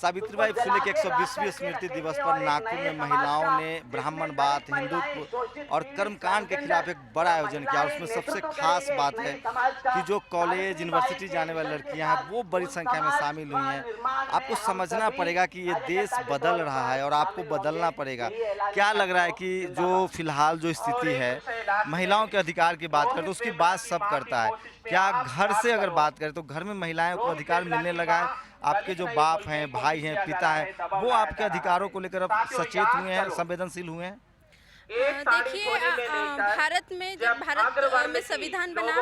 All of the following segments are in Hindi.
सावित्रीबाई फुले के 120वीं स्मृति दिवस पर नागपुर में महिलाओं ने ब्राह्मणवाद, हिंदुत्व और कर्मकांड के खिलाफ एक बड़ा आयोजन किया। और उसमें सबसे खास बात है कि जो कॉलेज यूनिवर्सिटी जाने वाली लड़कियां हैं वो बड़ी संख्या में शामिल हुई हैं। आपको समझना पड़ेगा कि ये देश बदल रहा है और आपको बदलना पड़ेगा। क्या लग रहा है कि जो फिलहाल जो स्थिति है, महिलाओं के अधिकार की बात करें तो उसकी बात सब करता है। क्या घर से अगर बात करें तो घर में महिलाओं को अधिकार मिलने लगा है? आपके जो बाप हैं, भाई हैं, पिता हैं, वो आपके अधिकारों को लेकर अब सचेत हुए हैं, संवेदनशील हुए हैं? देखिए, भारत में जब भारत में संविधान बना,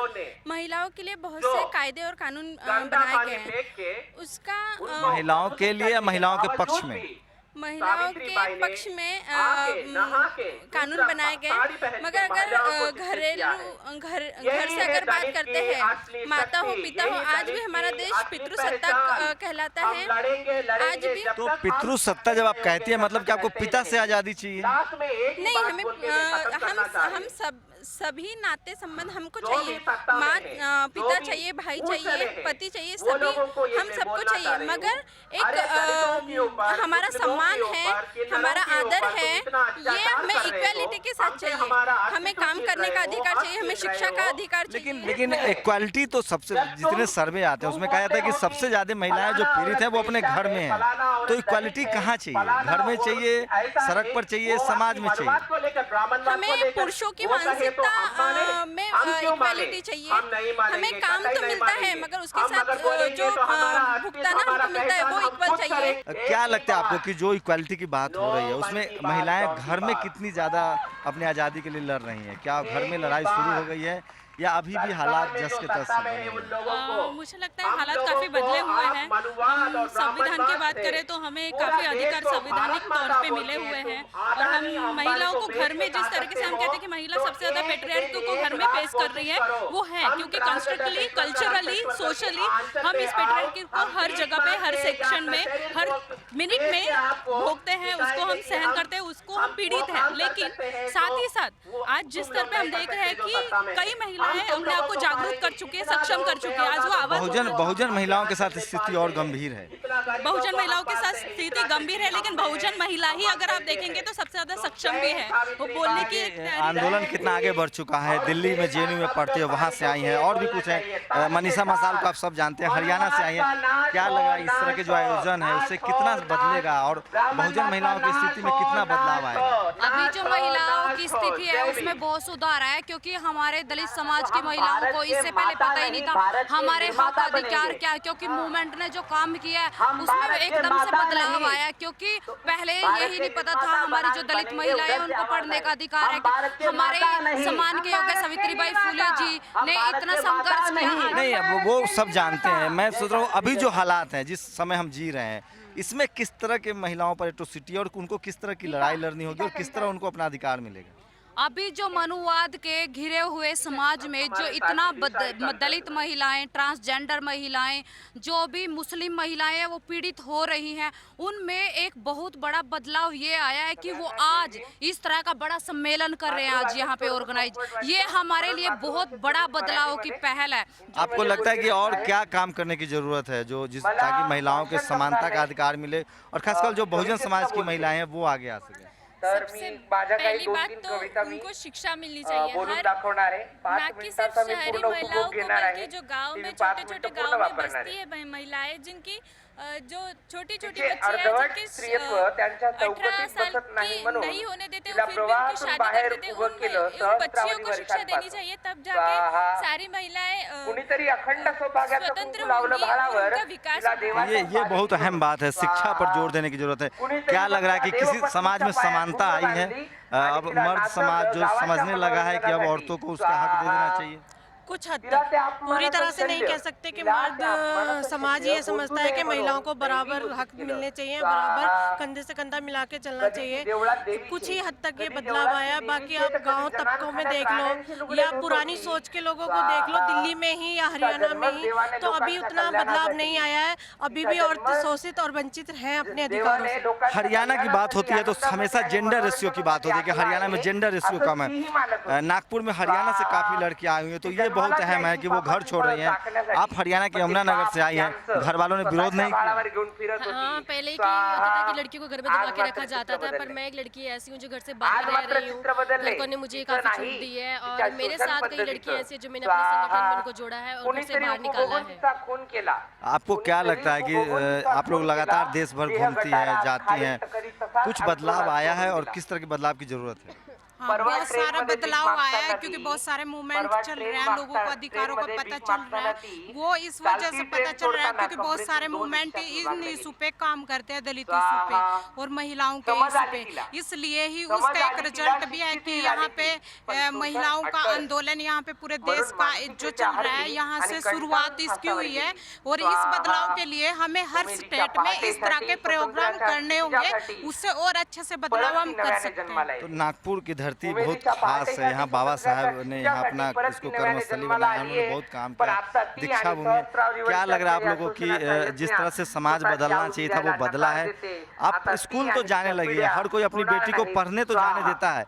महिलाओं के लिए बहुत से कायदे और कानून बनाए गए हैं। उसका महिलाओं के लिए या महिलाओं के पक्ष में? महिलाओं के पक्ष में कानून बनाए गए, मगर अगर घर से अगर बात करते हैं, माता हो पिता हो, आज भी हमारा देश पितृसत्ता कहलाता है। आज भी तो पितृसत्ता जब आप कहती है, मतलब कि आपको पिता से आज़ादी चाहिए? नहीं, हमें हम सभी नाते संबंध हमको चाहिए। माँ पिता चाहिए, भाई चाहिए, पति चाहिए, सभी हम सबको चाहिए। मगर एक हमारा सम्मान है, हमारा आदर है, ये हमें इक्वालिटी के साथ चाहिए। हमें काम करने का अधिकार चाहिए, हमें शिक्षा का अधिकार चाहिए। लेकिन इक्वालिटी तो सबसे, जितने सर्वे आते हैं उसमें कहा जाता है कि सबसे ज्यादा महिलाएं जो पीड़ित हैं वो अपने घर में हैं। तो इक्वालिटी कहाँ चाहिए? घर में चाहिए, सड़क पर चाहिए, समाज में चाहिए? हमें पुरुषों की मानसिकता में इक्वालिटी चाहिए। हमें काम तो मिलता है, मगर उसके साथ जो भुगताना हमको मिलता है वो इक्वल चाहिए। क्या लगता है आपको कि जो इक्वालिटी की बात हो रही है उसमें महिलाएं घर में कितनी ज्यादा अपनी आज़ादी के लिए लड़ रही हैं? क्या घर में लड़ाई शुरू हो गई है या अभी भी हालात जस के तस हैं? मुझे लगता है हालात काफी बदले हुए हैं। संविधान की बात करें तो हमें काफी अधिकार संवैधानिक तौर पे मिले हुए हैं, और हम महिलाओं को घर में जिस तरीके से हम कहते हैं कि महिला सबसे ज्यादा पेट्रियार्की को घर में फेस कर रही है, वो है क्योंकि कॉन्स्टिट्यूशनली, कल्चरली, सोशली हम इस पेट्रियार्की को हर जगह पे, हर सेक्शन में, हर मिनट में भोगते हैं, उसको हम सहन करते हैं, उसको हम पीड़ित हैं। लेकिन साथ ही साथ आज जिस स्तर पे हम देख रहे हैं कि कई महिलाएं अपने आप को जागरूक कर चुकी है, सक्षम कर चुकी है। आज वो आवाज बहुजन महिलाओं के साथ स्थिति और गंभीर है। बहुजन महिलाओं के साथ स्थिति गंभीर है, लेकिन बहुजन महिला ही अगर आप देखेंगे तो सबसे ज्यादा सक्षम भी है। वो बोलने की आंदोलन कितना आगे बढ़ चुका है। दिल्ली में जेएनयू में पढ़ते हो, वहाँ से आई हैं, और भी कुछ है। मनीषा मसाल को आप सब जानते हैं, हरियाणा से आई है। क्या लगा इस तरह के जो आयोजन है उससे कितना बदलेगा और बहुजन महिलाओं की स्थिति में कितना बदलाव आएगा? अभी जो महिलाओं की स्थिति है उसमें बहुत सुधार आया, क्योंकि हमारे दलित समाज की महिलाओं को इससे पहले पता ही नहीं था हमारे हक अधिकार क्या है। क्योंकि मूवमेंट ने जो काम किया है उसमें एकदम से बदलाव आया, क्योंकि पहले यही नहीं पता था हमारी जो दलित महिलाएं उनको पढ़ने का अधिकार है। हमारे सम्मान के योग्य सावित्रीबाई फुले जी ने इतना संघर्ष किया। नहीं, अब वो सब जानते हैं। मैं सोच रहा हूँ अभी जो हालात हैं, जिस समय हम जी रहे हैं, इसमें किस तरह के महिलाओं पर एट्रोसिटी और उनको किस तरह की लड़ाई लड़नी होगी और किस तरह उनको अपना अधिकार मिलेगा? अभी जो मनुवाद के घिरे हुए समाज में जो इतना दलित महिलाएं, ट्रांसजेंडर महिलाएं, जो भी मुस्लिम महिलाएं हैं वो पीड़ित हो रही हैं, उनमें एक बहुत बड़ा बदलाव ये आया है कि वो आज इस तरह का बड़ा सम्मेलन कर रहे हैं आज यहाँ पे ऑर्गेनाइज। ये हमारे लिए बहुत बड़ा बदलाव की पहल है। आपको लगता है कि और क्या काम करने की जरूरत है ताकि महिलाओं के समानता का अधिकार मिले और खासकर जो बहुजन समाज की महिलाएं हैं वो आगे आ सके? सबसे पहली बात तो उनको शिक्षा मिलनी चाहिए, ना कि सिर्फ शहरी महिलाओं को, बल्कि जो गांव में, छोटे छोटे गांव में बसती है महिलाएं, जिनकी जो छोटी छोटी बच्चियां जिनकी 18 साल की नहीं होने देते, फिर भी उनकी शादी कर देते, उन बच्चियों को शिक्षा देनी चाहिए, तब जाके सारी महिलाएं स्वतंत्र होंगी, उनका विकास। ये बहुत अहम बात है, शिक्षा पर जोर देने की जरूरत है। क्या लग रहा है कि किसी समाज में समानता आई है? अब मर्द समाज जो समझने लगा है कि अब औरतों को उसका हक दे देना चाहिए? कुछ हद तक, पूरी तरह से नहीं कह सकते कि मर्द समाज ये समझता है कि महिलाओं को बराबर हक मिलने चाहिए, बराबर कंधे से कंधा मिला के चलना चाहिए। कुछ ही हद तक ये बदलाव आया। बाकी आप गांव तबकों में देख लो या पुरानी सोच के लोगों को देख लो, दिल्ली में ही या हरियाणा में ही, तो अभी उतना बदलाव नहीं आया है। अभी भी औरतें शोषित और वंचित हैं अपने अधिकारों से। हरियाणा की बात होती है तो हमेशा जेंडर रेशियो की बात होती है कि हरियाणा में जेंडर रेशियो कम है। नागपुर में हरियाणा से काफी लड़कियां आई हुई है, तो ये बहुत अहम है कि वो घर छोड़ रही हैं। आप हरियाणा के यमुनानगर से आई हैं, घर वालों ने विरोध नहीं किया? हाँ, पहले क्या होता था कि लड़कियों को घर में दबा के रखा जाता था, पर मैं एक लड़की ऐसी हूँ जो घर से बाहर रह रही हूँ। लड़कों ने मुझे काफी छूट दी है और मेरे साथ कई लड़कियां ऐसी हैं जो मैंने अपने संगठन में उनको जोड़ा है और घर से बाहर निकाला है। आपको क्या लगता है कि आप लोग लगातार देश भर घूमती हैं, जाती हैं, कुछ बदलाव आया है और किस तरह के बदलाव की जरूरत है? हाँ, बहुत सारा बदलाव आया है क्योंकि बहुत सारे मूवमेंट चल रहे हैं, लोगों को अधिकारों का पता चल रहा है। वो इस वजह से पता चल रहा है क्योंकि बहुत सारे मूवमेंट इन इशू पे काम करते हैं, दलित इशू पे और महिलाओं के इशू पे। इसलिए ही उसका एक रिजल्ट भी है कि यहाँ पे महिलाओं का आंदोलन यहाँ पे पूरे देश का जो चल रहा है, यहाँ से शुरुआत इसकी हुई है। और इस बदलाव के लिए हमें हर स्टेट में इस तरह के प्रोग्राम करने होंगे, उससे और अच्छे से बदलाव हम कर सकते हैं। तो नागपुर की धरती बहुत खास है, यहाँ बाबा साहब ने यहाँ अपना इसको कर्मस्थली बनाया, उन्होंने बहुत काम किया, दीक्षा भूमि। क्या लग रहा है आप लोगों की जिस तरह से समाज बदलना चाहिए था वो बदला है? आप स्कूल तो जाने लगी है, हर कोई अपनी बेटी को पढ़ने तो जाने देता है,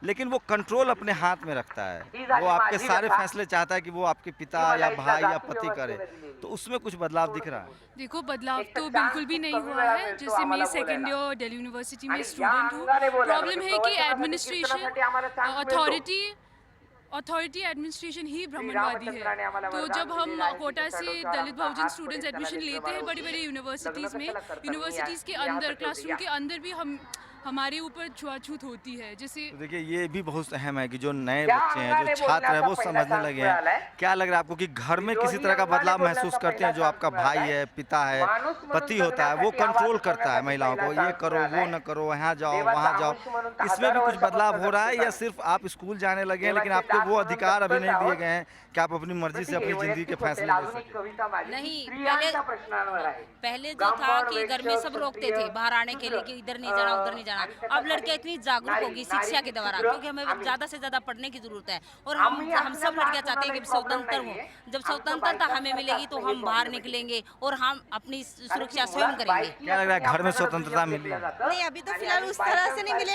लेकिन वो कंट्रोल अपने हाथ में रखता है, वो आपके सारे फैसले चाहता है कि वो आपके पिता या भाई या पति करे, तो उसमें कुछ बदलाव दिख रहा है? देखो, बदलाव तो बिल्कुल भी नहीं हुआ है। जैसे मैं सेकेंड ईयर दिल्ली यूनिवर्सिटी में स्टूडेंट हूँ, प्रॉब्लम है कि एडमिनिस्ट्रेशन अथॉरिटी एडमिनिस्ट्रेशन ही ब्राह्मणवादी है। तो जब हम कोटा से दलित बहुजन स्टूडेंट्स एडमिशन लेते हैं बड़ी बड़ी यूनिवर्सिटीज़ में, यूनिवर्सिटीज़ के अंदर, क्लासरूम के अंदर भी हमारे ऊपर छुआछूत होती है। जैसे तो देखिए, ये भी बहुत अहम है कि जो नए बच्चे हैं, जो छात्र हैं, वो समझने लगे हैं। क्या लग रहा है आपको कि घर में किसी तरह का बदलाव महसूस करते हैं? जो आपका भाई है, पिता है, पति होता है, वो कंट्रोल करता है महिलाओं को, ये करो, वो न करो, यहाँ जाओ, वहाँ जाओ, इसमें भी कुछ बदलाव हो रहा है या सिर्फ आप स्कूल जाने लगे हैं लेकिन आपको वो अधिकार अभी नहीं दिए गए हैं कि आप अपनी मर्जी से अपनी जिंदगी के फैसले ले सकें? नहीं, पहले जो था कि घर में सब रोकते थे बाहर आने के लिए कि इधर नहीं जाना, उधर नहीं जाना। अब लड़कियां इतनी जागरूक होगी शिक्षा के द्वारा, क्योंकि हमें ज्यादा से ज्यादा पढ़ने की जरूरत है और हम सब लड़कियां चाहते हैं कि स्वतंत्र हो। जब स्वतंत्रता हमें मिलेगी तो हम बाहर निकलेंगे और हम अपनी सुरक्षा स्वयं करेंगे। क्या लग रहा है, घर में स्वतंत्रता मिली? नहीं, अभी तो फिलहाल उस तरह से नहीं मिले,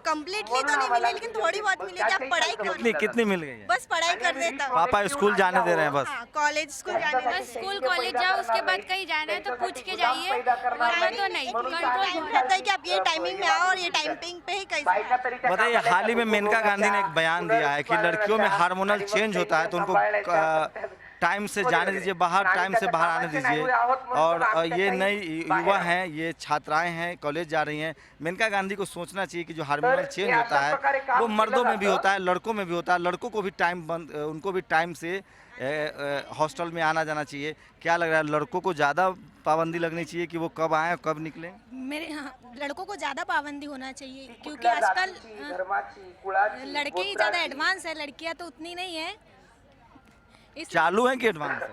कम्प्लीटली तो नहीं मिले, लेकिन थोड़ी बहुत मिले। आप पढ़ाई कितनी मिल गई है? बस पढ़ाई कर देता हूँ। पापा स्कूल जाने दे रहे हैं बस? कॉलेज स्कूल जाने बस स्कूल कॉलेज जाओ, उसके बाद कहीं जाना है तो पूछ के जाइए, वरना तो नहीं। रहता है कि आप ये टाइमिंग में आओ और ये टाइमिंग पे ही कहीं। बताइए, हाल ही में मेनका गांधी ने एक बयान दिया है कि लड़कियों में हार्मोनल चेंज होता है तो उनको टाइम से जाने दीजिए बाहर, टाइम से बाहर आने दीजिए। और ये नई युवा हैं, ये छात्राएं हैं, कॉलेज जा रही हैं। मेनका गांधी को सोचना चाहिए कि जो हार्मोनल चेंज होता है वो मर्दों में भी होता है, लड़कों में भी होता है। लड़कों को भी उनको भी टाइम से हॉस्टल में आना जाना चाहिए। क्या लग रहा है, लड़कों को ज़्यादा पाबंदी लगनी चाहिए कि वो कब आएँ कब निकलें? मेरे यहाँ लड़कों को ज़्यादा पाबंदी होना चाहिए, क्योंकि आजकल लड़के ही ज़्यादा एडवांस है, लड़कियाँ तो उतनी नहीं है। चालू है कि एडवांस है?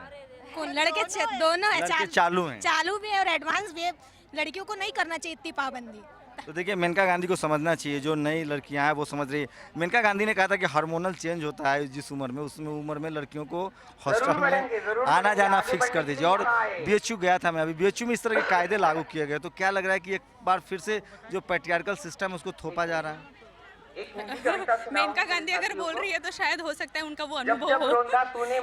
लड़के दोनों है, चालू हैं, चालू भी है और एडवांस भी है। लड़कियों को नहीं करना चाहिए इतनी पाबंदी। तो देखिए, मेनका गांधी को समझना चाहिए, जो नई लड़कियां हैं वो समझ रही है। मेनका गांधी ने कहा था कि हार्मोनल चेंज होता है जिस उम्र में, उसमें उम्र में लड़कियों को हॉस्टल में आना जाना फिक्स कर दीजिए। और बीएचयू गया था मैं, अभी बीएचयू में इस तरह के कायदे लागू किए गए, तो क्या लग रहा है कि एक बार फिर से जो पैट्रियार्कल सिस्टम है उसको थोपा जा रहा है? मेनका गांधी अगर बोल रही है तो शायद हो सकता है उनका वो अनुभव हो,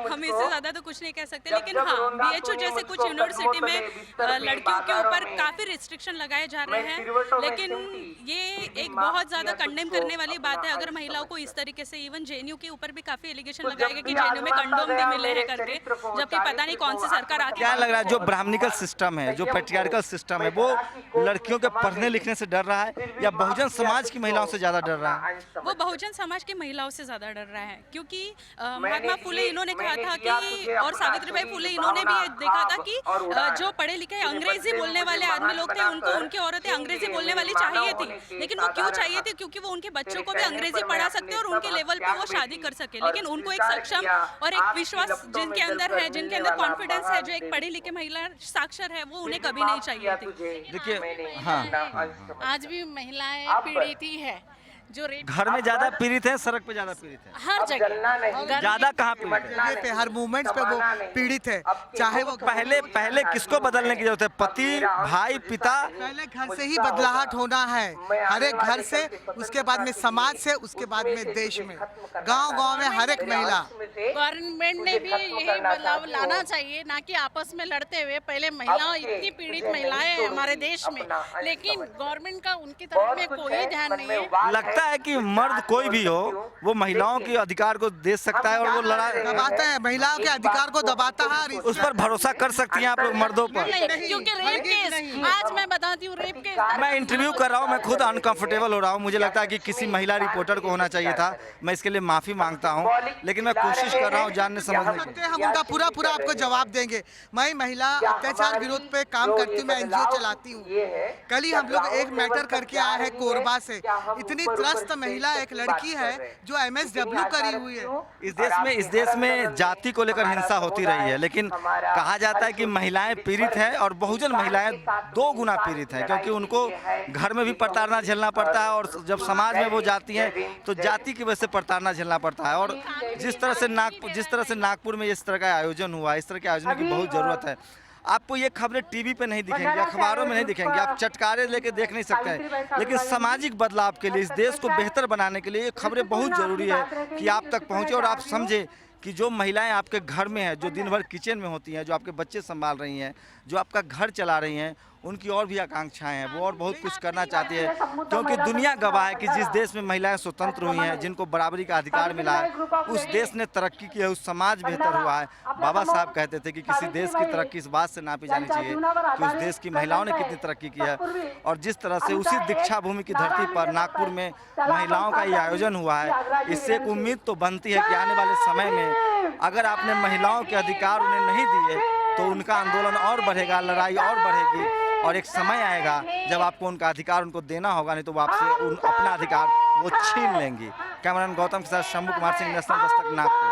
हम इससे ज्यादा तो कुछ नहीं कह सकते। लेकिन हाँ, बीएचयू जैसे कुछ यूनिवर्सिटी में लड़कियों के ऊपर काफी रिस्ट्रिक्शन लगाए जा रहे हैं, लेकिन ये एक बहुत ज्यादा कंडेम करने वाली बात है अगर महिलाओं को इस तरीके से। इवन जेएनयू के ऊपर भी काफी एलिगेशन लगाए गए कि जेएनयू में कंडोम भी मिले हैं करके, जबकि पता नहीं कौन सी सरकार आती है। क्या लग रहा है, जो ब्राह्मणिकल सिस्टम है, जो पैट्रियार्कल सिस्टम है, वो लड़कियों के पढ़ने लिखने से डर रहा है या बहुजन समाज की महिलाओं से ज्यादा डर रहा है? वो बहुजन समाज की महिलाओं से ज्यादा डर रहा है, क्योंकि महात्मा फुले इन्होंने कहा था कि, और सावित्रीबाई फुले इन्होंने भी देखा था कि जो पढ़े लिखे अंग्रेजी बोलने वाले आदमी लोग थे उनको उनकी औरतें अंग्रेजी बोलने वाली चाहिए थी। लेकिन वो क्यों चाहिए थी? क्योंकि वो उनके बच्चों को भी अंग्रेजी पढ़ा सकते और उनके लेवल पे वो शादी कर सके। लेकिन उनको एक सक्षम और एक विश्वास जिनके अंदर है, जिनके अंदर कॉन्फिडेंस है, जो एक पढ़ी लिखी महिला साक्षर है, वो उन्हें कभी नहीं चाहिए थी। देखिए, हाँ, आज भी महिलाएं पीड़ित ही है, जो रेप घर में ज्यादा पीड़ित है, सड़क पे ज्यादा पीड़ित है? हर जगह ज्यादा कहाँ पीड़ित है? जगह पे हर मूवमेंट पे वो पीड़ित है, चाहे वो पहले किसको बदलने की जरूरत है? पति, भाई, पिता? पहले घर से ही बदलाहट होना है, हर एक घर से, उसके बाद में समाज से, उसके बाद में देश में, गांव-गांव में हर एक महिला। गवर्नमेंट ने भी यही बदलाव लाना चाहिए, ना कि आपस में लड़ते हुए। पहले महिलाओं, इतनी पीड़ित महिलाएं हैं हमारे देश में, लेकिन गवर्नमेंट का उनकी तरफ में कोई ध्यान नहीं है। लगता है कि मर्द कोई भी हो वो महिलाओं के अधिकार को दे सकता है और वो लड़ा दबाते हैं, महिलाओं के अधिकार को दबाता है। उस पर भरोसा कर सकती हैं आप लोग मर्दों पर? क्योंकि रेप केस, आज मैं बताती हूँ, रेप केस मैं इंटरव्यू कर रहा हूँ, मैं खुद अनकंफर्टेबल हो रहा हूँ। मुझे लगता है कि किसी महिला रिपोर्टर को होना चाहिए था। मैं इसके लिए माफी मांगता हूँ, लेकिन मैं कोशिश कर रहा हूँ जानने समझने की। हम उनका पूरा आपको जवाब देंगे। मैं महिला अत्याचार विरोध पे काम करती हूँ, मैं एनजीओ चलाती हूँ। कल ही हम लोग एक मैटर करके आए हैं कोरबा से। इतनी त्रस्त महिला एक लड़की है जो MSW करी हुई है। इस देश में जाति को लेकर हिंसा होती रही है, लेकिन कहा जाता है कि महिलाएं पीड़ित हैं और बहुजन महिलाएं 2 गुना पीड़ित हैं, क्योंकि उनको घर में भी प्रताड़ना झेलना पड़ता है और जब समाज में वो जाती हैं तो जाति की वजह से प्रताड़ना झेलना पड़ता है। और जिस तरह से नागपुर में इस तरह का आयोजन हुआ, इस तरह के आयोजन की बहुत ज़रूरत है। आपको ये खबरें टीवी पे नहीं दिखेंगी, अखबारों में नहीं दिखेंगी, आप चटकारे लेके देख नहीं सकते हैं, लेकिन सामाजिक बदलाव के लिए, इस देश को बेहतर बनाने के लिए ये खबरें बहुत ज़रूरी है कि आप तक पहुँचे और आप समझे कि जो महिलाएं आपके घर में हैं, जो दिन भर किचन में होती हैं, जो आपके बच्चे संभाल रही हैं, जो आपका घर चला रही हैं, उनकी और भी आकांक्षाएं हैं, वो और बहुत कुछ करना चाहती है। क्योंकि दुनिया गवाह है कि जिस देश में महिलाएं स्वतंत्र हुई हैं, जिनको बराबरी का अधिकार मिला है, उस देश ने तरक्की की है, उस समाज बेहतर हुआ है। बाबा साहब कहते थे कि किसी देश की तरक्की इस बात से नापी जानी चाहिए कि उस देश की महिलाओं ने कितनी तरक्की की है। और जिस तरह से उसी दीक्षा भूमि की धरती पर नागपुर में महिलाओं का ये आयोजन हुआ है, इससे एक उम्मीद तो बनती है कि आने वाले समय में अगर आपने महिलाओं के अधिकार उन्हें नहीं दिए तो उनका आंदोलन और बढ़ेगा, लड़ाई और बढ़ेगी और एक समय आएगा जब आपको उनका अधिकार उनको देना होगा, नहीं तो वो आपसे अपना अधिकार वो छीन लेंगी। कैमरामैन गौतम के साथ शंभू कुमार सिंह, नेशनल दस्तक, नागपुर।